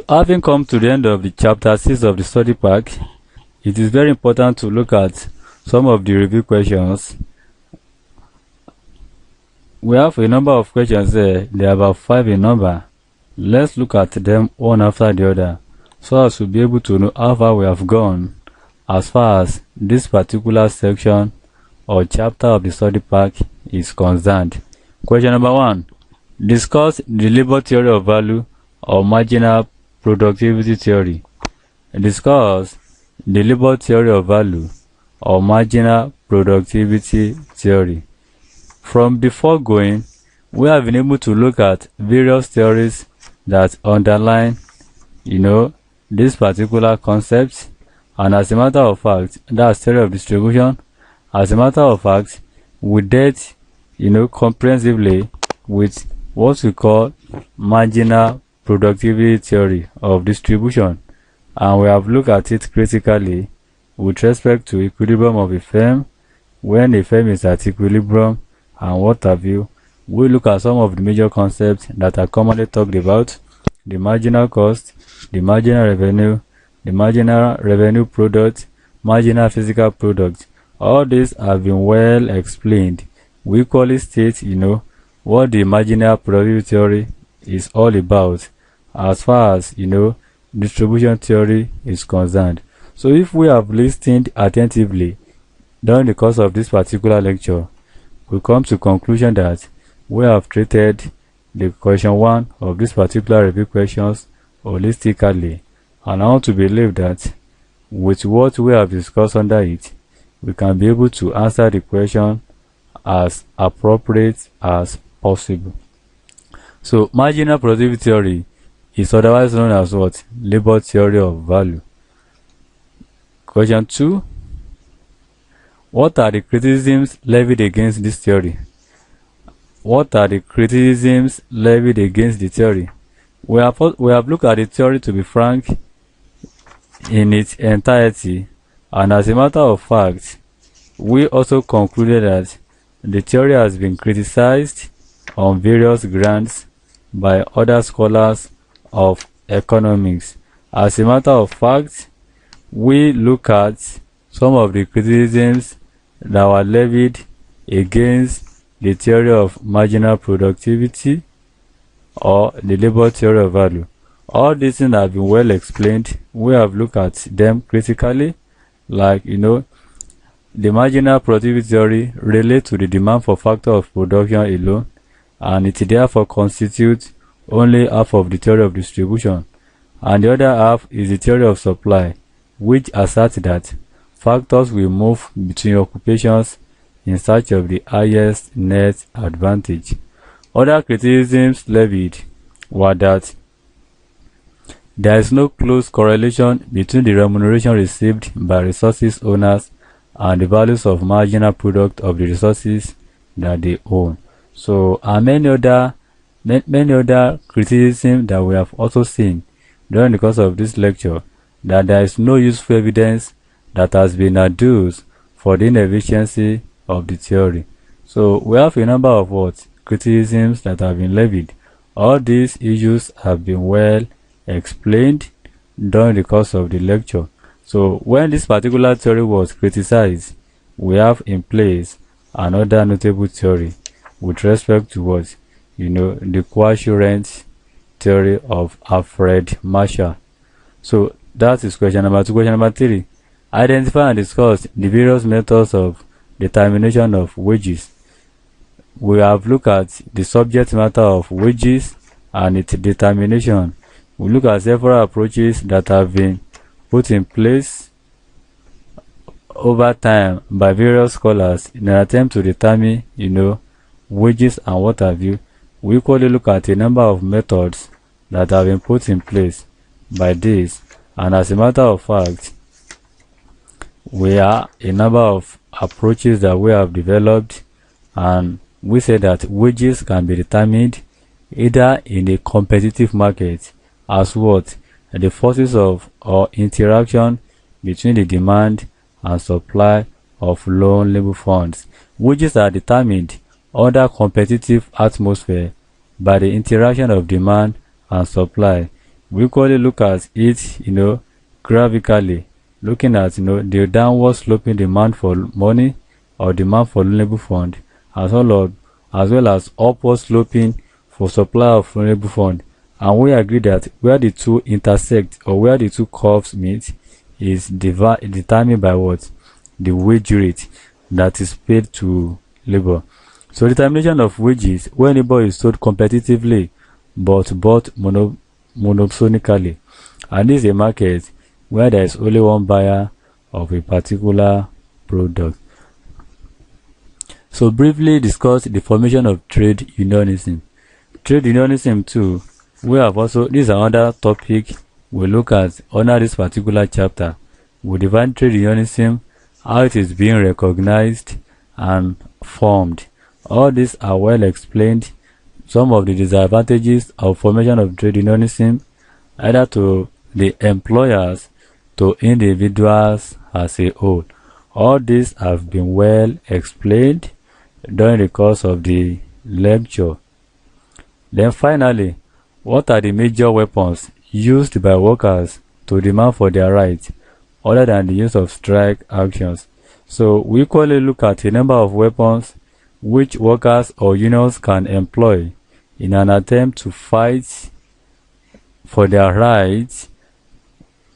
So having come to the end of the chapter 6 of the study pack, it is very important to look at some of the review questions. We have a number of questions there. They are about 5 in number. Let's look at them one after the other so as to be able to know how far we have gone as far as this particular section or chapter of the study pack is concerned. Question number 1. Discuss the labor theory of value or marginal productivity theory. Discuss the labor theory of value or marginal productivity theory. From the foregoing, we have been able to look at various theories that underline, this particular concept, and as a matter of fact, that's theory of distribution. As a matter of fact, we dealt, comprehensively with what we call marginal productivity theory of distribution, and we have looked at it critically with respect to equilibrium of a firm, when a firm is at equilibrium and what have you. We look at some of the major concepts that are commonly talked about: the marginal cost, the marginal revenue product, marginal physical product. All these have been well explained. We equally state, what the marginal productivity theory is all about as far as, distribution theory is concerned. So if we have listened attentively during the course of this particular lecture, we come to conclusion that we have treated the question 1 of this particular review questions holistically, and I want to believe that with what we have discussed under it, we can be able to answer the question as appropriate as possible. So marginal productivity theory is otherwise known as what? Labor theory of value. Question 2. What are the criticisms levied against this theory? What are the criticisms levied against the theory? We have looked at the theory, to be frank, in its entirety, and as a matter of fact, we also concluded that the theory has been criticized on various grounds by other scholars of economics. As a matter of fact, we look at some of the criticisms that were levied against the theory of marginal productivity or the labor theory of value. All these things have been well explained. We have looked at them critically, like, the marginal productivity theory relates to the demand for factor of production alone, and it therefore constitutes only half of the theory of distribution, and the other half is the theory of supply, which asserts that factors will move between occupations in search of the highest net advantage. Other criticisms levied were that there is no close correlation between the remuneration received by resources owners and the values of marginal product of the resources that they own. So, and many other criticisms that we have also seen during the course of this lecture, that there is no useful evidence that has been adduced for the inefficiency of the theory. So we have a number of criticisms that have been levied. All these issues have been well explained during the course of the lecture. So when this particular theory was criticized, we have in place another notable theory with respect to what? The coassurance theory of Alfred Marshall. So that is question number 2. Question number 3. Identify and discuss the various methods of determination of wages. We have looked at the subject matter of wages and its determination. We look at several approaches that have been put in place over time by various scholars in an attempt to determine, wages and what have you. We equally look at a number of methods that have been put in place by this, and as a matter of fact, we are a number of approaches that we have developed, and we say that wages can be determined either in a competitive market as what? The forces of or interaction between the demand and supply of loan labor funds. Wages are determined under competitive atmosphere by the interaction of demand and supply We equally look at it, graphically, looking at, the downward sloping demand for money or demand for loanable fund, as well as upward sloping for supply of loanable fund. And we agree that where the two intersect or where the two curves meet is determined by what? The wage rate that is paid to labor. So determination of wages when labor is sold competitively but bought monosonically. And this is a market where there is only one buyer of a particular product. So briefly discuss the formation of trade unionism. Trade unionism too, we have also, this is another topic we look at under this particular chapter. We define trade unionism, how it is being recognized and formed. All these are well explained. Some of the disadvantages of formation of trade unionism, either to the employers, to individuals as a whole. All these have been well explained during the course of the lecture. Then finally, what are the major weapons used by workers to demand for their rights other than the use of strike actions? So we equally look at a number of weapons which workers or unions can employ in an attempt to fight for their rights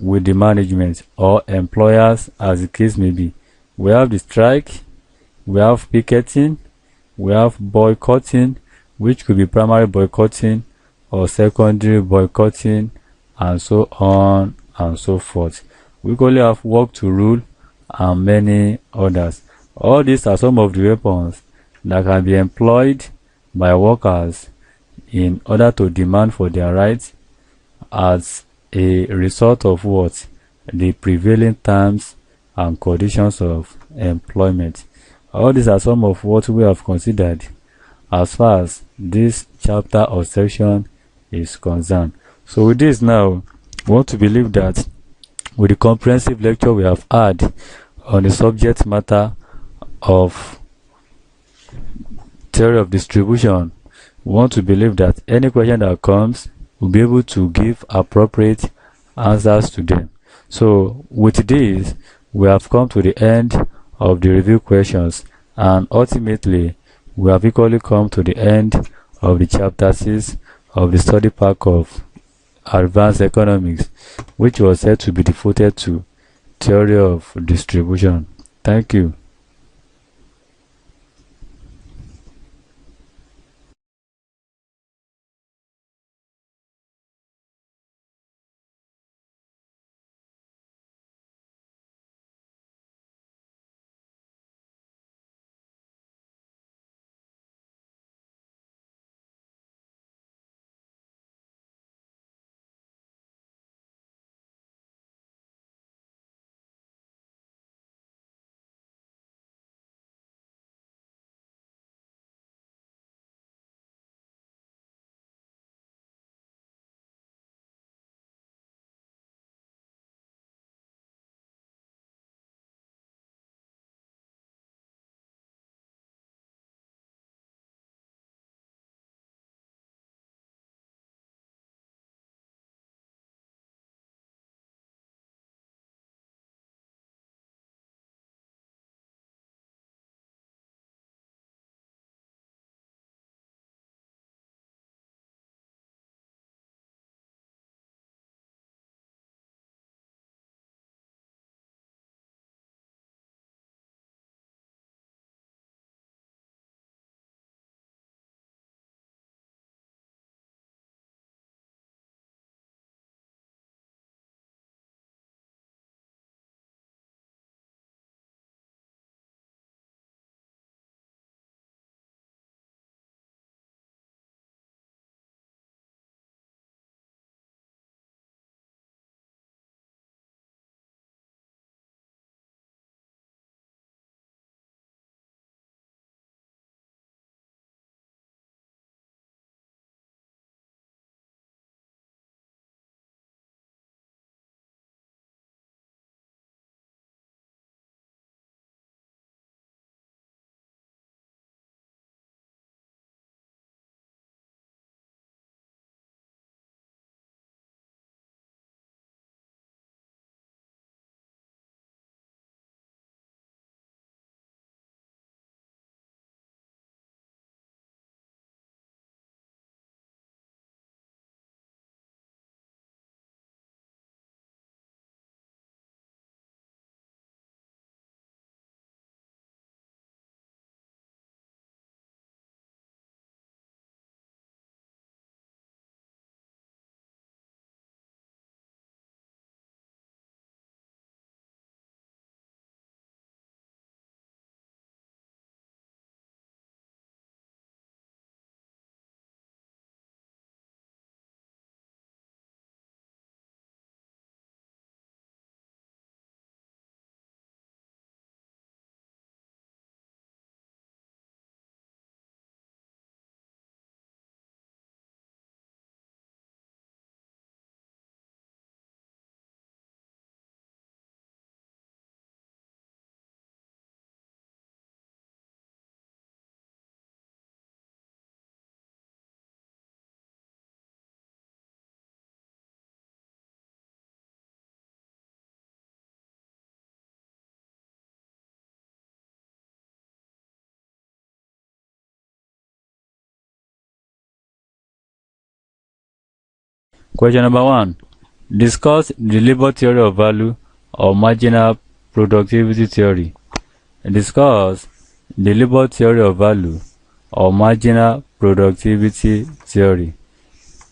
with the management or employers, as the case may be. We have the strike, we have picketing, we have boycotting, which could be primary boycotting or secondary boycotting, and so on and so forth. We equally have work to rule and many others. All these are some of the weapons that can be employed by workers in order to demand for their rights as a result of what? The prevailing terms and conditions of employment. All these are some of what we have considered as far as this chapter or section is concerned. So with this now, we want to believe that with the comprehensive lecture we have had on the subject matter of theory of distribution, we want to believe that any question that comes, we'll be able to give appropriate answers to them. So with this, we have come to the end of the review questions, and ultimately we have equally come to the end of the chapter 6 of the study pack of advanced economics, which was said to be devoted to theory of distribution. Thank you. Question number 1. Discuss the labor theory of value or marginal productivity theory. Discuss the labor theory of value or marginal productivity theory.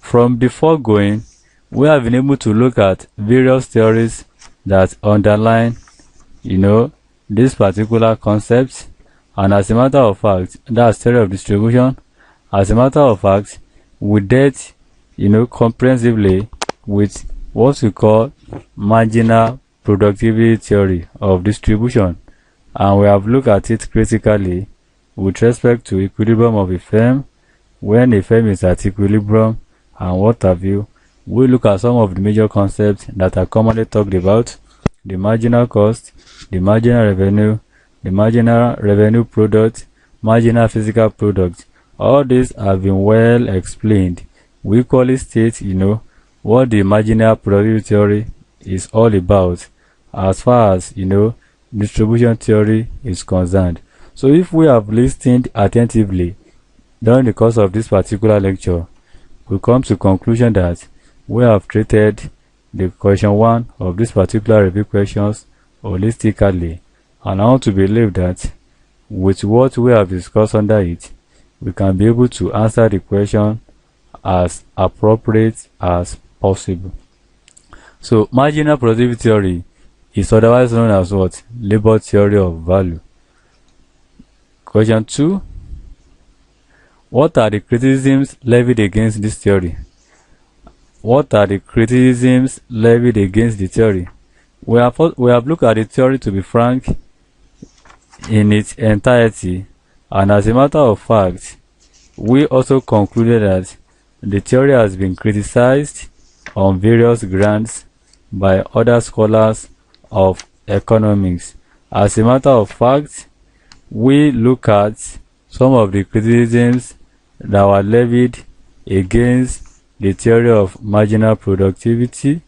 From the foregoing, we have been able to look at various theories that underline, this particular concept, and as a matter of fact, that's theory of distribution. As a matter of fact, we dealt, comprehensively with what we call marginal productivity theory of distribution, and we have looked at it critically with respect to equilibrium of a firm, when a firm is at equilibrium, and what have you. We look at some of the major concepts that are commonly talked about: the marginal cost, the marginal revenue, the marginal revenue product, marginal physical product. All these have been well explained. We equally state, what the marginal productivity theory is all about as far as, distribution theory is concerned. So if we have listened attentively during the course of this particular lecture, we come to conclusion that we have treated the question 1 of this particular review questions holistically, and I want to believe that with what we have discussed under it, we can be able to answer the question as appropriate as possible. So marginal productivity theory is otherwise known as what? Labor theory of value. Question 2. What are the criticisms levied against this theory? What are the criticisms levied against the theory? We have looked at the theory, to be frank, in its entirety, and as a matter of fact, we also concluded that the theory has been criticized on various grounds by other scholars of economics. As a matter of fact, we look at some of the criticisms that were levied against the theory of marginal productivity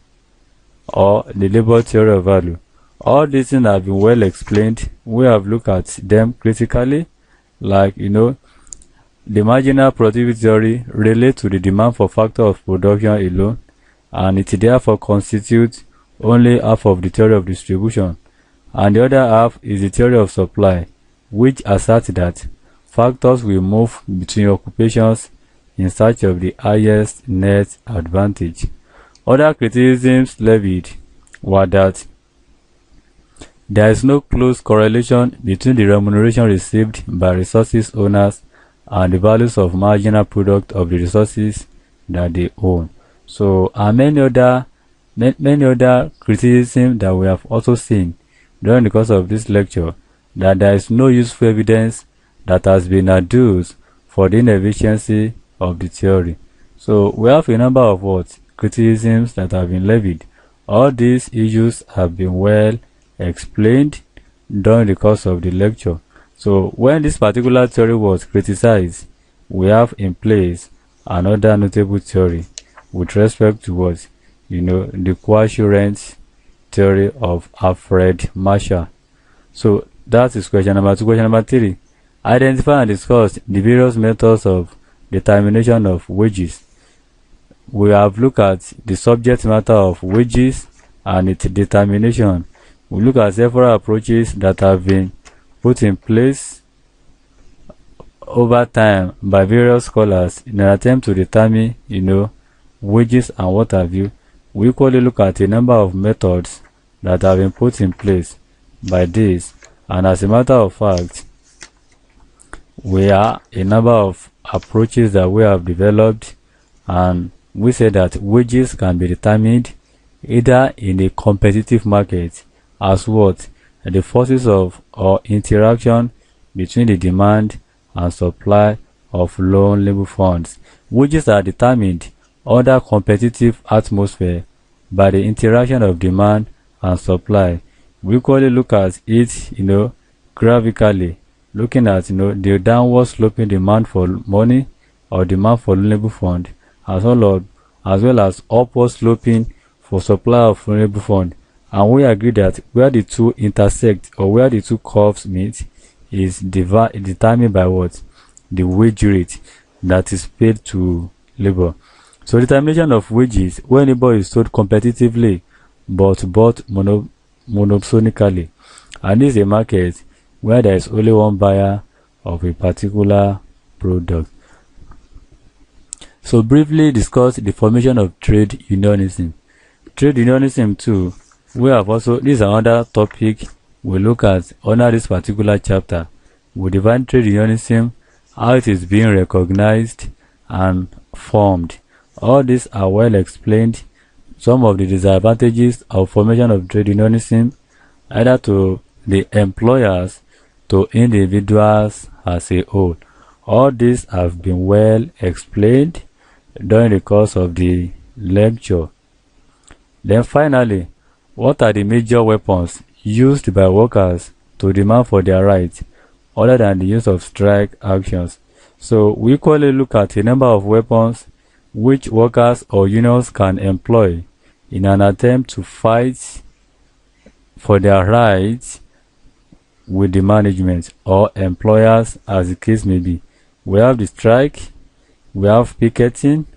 or the labor theory of value. All these things have been well explained. We have looked at them critically, like, the marginal productivity theory relates to the demand for factor of production alone, and it therefore constitutes only half of the theory of distribution, and the other half is the theory of supply, which asserts that factors will move between occupations in search of the highest net advantage. Other criticisms levied were that there is no close correlation between the remuneration received by resources owners and the values of marginal product of the resources that they own. So, and many other criticisms that we have also seen during the course of this lecture, that there is no useful evidence that has been adduced for the inefficiency of the theory. So we have a number of criticisms that have been levied. All these issues have been well explained during the course of the lecture. So when this particular theory was criticized, we have in place another notable theory with respect to the coassurance theory of Alfred Marshall. So that is question number 2. Question number 3. Identify and discuss the various methods of determination of wages. We have looked at the subject matter of wages and its determination. We look at several approaches that have been put in place over time by various scholars in an attempt to determine, wages and what have you. We equally look at a number of methods that have been put in place by this, and as a matter of fact, we are a number of approaches that we have developed, and we say that wages can be determined either in a competitive market as the forces of or interaction between the demand and supply of loan labor funds. Wages are determined under competitive atmosphere by the interaction of demand and supply. We equally look at it, graphically, looking at the downward sloping demand for money or demand for loan labor fund, as well as upward sloping for supply of loan labor fund. And we agree that where the two intersect or where the two curves meet is determined by the wage rate that is paid to labor. So determination of wages when labor is sold competitively but bought monosonically. And this is a market where there is only one buyer of a particular product. So briefly discuss the formation of trade unionism. Trade unionism too, we have also, this is another topic we look at under this particular chapter. We define trade unionism, how it is being recognized and formed. All these are well explained. Some of the disadvantages of formation of trade unionism, either to the employers, to individuals as a whole. All these have been well explained during the course of the lecture. Then finally, what are the major weapons used by workers to demand for their rights other than the use of strike actions? So we equally look at a number of weapons which workers or unions can employ in an attempt to fight for their rights with the management or employers, as the case may be. We have the strike, we have picketing,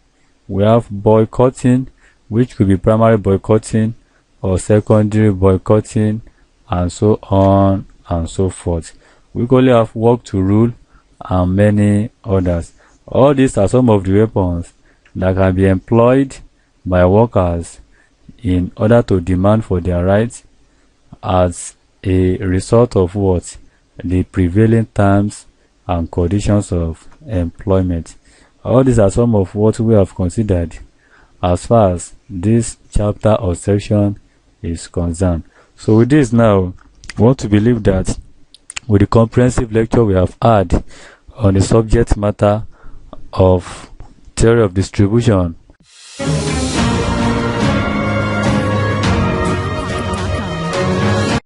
we have boycotting, which could be primary boycotting or secondary boycotting, and so on and so forth. We equally have work to rule and many others. All these are some of the weapons that can be employed by workers in order to demand for their rights as a result of what? The prevailing terms and conditions of employment. All these are some of what we have considered as far as this chapter or section is concerned. So with this now, we want to believe that with the comprehensive lecture we have had on the subject matter of theory of distribution